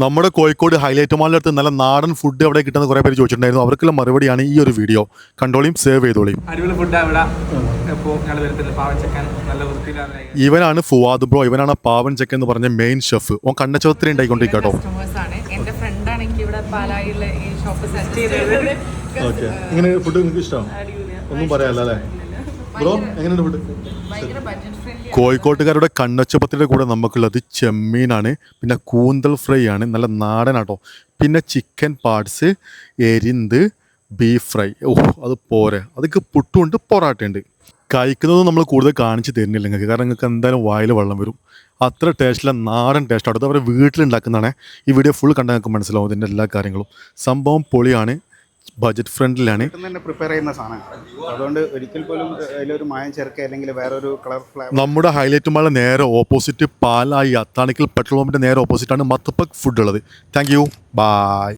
നമ്മുടെ കോഴിക്കോട് ഹൈലൈറ്റ് മാളിൻ്റെ അടുത്ത് നല്ല നാടൻ ഫുഡ് എവിടെ കിട്ടുന്ന കുറേ പേര് ചോദിച്ചിട്ടുണ്ടായിരുന്നു. അവർക്കുള്ള മറുപടിയാണ് ഈ ഒരു വീഡിയോ. കണ്ടോളിയും സേവ് ചെയ്തോളിയും. അടിപൊളി ഫുഡാണ് ഇവിടെ. ഇപ്പോൾ ഞങ്ങൾ വരുത്തില്ല പാവച്ചക്കൻ നല്ല വൃത്തിയിലാണ്. ഇവനാണ് ഫുവാദ് ബ്രോ. ഇവനാണ് പാവൻ ചെക്കൻ എന്ന് പറഞ്ഞ മെയിൻ ഷെഫ്. ഓൻ കണ്ണച്ചോത്തിരി ഉണ്ടായിക്കൊണ്ടിരിക്കും കേട്ടോ. എൻ്റെ ഫ്രണ്ടാണ് എനിക്ക് ഇവിടെ പാലായിലെ ഈ ഷോപ്പ് സെറ്റ് ചെയ്തത്. ഓക്കെ, ഇങ്ങനെ ഫുഡ് നിങ്ങൾക്ക് ഇഷ്ടമാണ്? ഒന്നും പറയാമല്ലോ അല്ലേ ബ്രോ? എങ്ങനെയുണ്ട് ഫുഡ്? ഭയങ്കര ബഡ്ജറ്റ് ഫ്രണ്ട്ലി. കോഴിക്കോട്ടുകാരുടെ കണ്ണച്ചപ്പത്തിൻ്റെ കൂടെ നമുക്കുള്ളത് ചെമ്മീനാണ്, പിന്നെ കൂന്തൽ ഫ്രൈ ആണ്, നല്ല നാടനാട്ടോ. പിന്നെ ചിക്കൻ പാർട്സ്, എരിന്ത്, ബീഫ് ഫ്രൈ. അത് പോരെ, അതൊക്കെ പുട്ടുമുണ്ട്, പൊറാട്ടയുണ്ട്. കഴിക്കുന്നത് നമ്മൾ കൂടുതൽ കാണിച്ച് തരുന്നില്ല നിങ്ങൾക്ക്, കാരണം നിങ്ങൾക്ക് എന്തായാലും വായിൽ വെള്ളം വരും. അത്ര ടേസ്റ്റില്ല, നാടൻ ടേസ്റ്റ്. അടുത്ത് അവർ വീട്ടിലുണ്ടാക്കുന്നതാണ്. ഈ വീഡിയോ ഫുൾ കണ്ടാൽ നിങ്ങൾക്ക് മനസ്സിലാവും ഇതിൻ്റെ എല്ലാ കാര്യങ്ങളും. സംഭവം പൊളിയാണ്, ബഡ്ജറ്റ് ഫ്രണ്ട്ലിയാണ്. പ്രിപ്പയർ ചെയ്യുന്ന സാധനമാണ്, അതുകൊണ്ട് ഒരിക്കൽ പോലും അതിലൊരു മായം ചേർക്കുക അല്ലെങ്കിൽ വേറൊരു കളർ ഫ്ലേവർ. നമ്മുടെ ഹൈലൈറ്റ് മാളിന് നേരെ ഓപ്പോസിറ്റ് പാലായി അത്താണിക്കൽ പെട്രോൾ പമ്പിൻ്റെ നേരെ ഓപ്പോസിറ്റാണ് മത്തപ്പക് ഫുഡ് ഉള്ളത്. Thank you, by.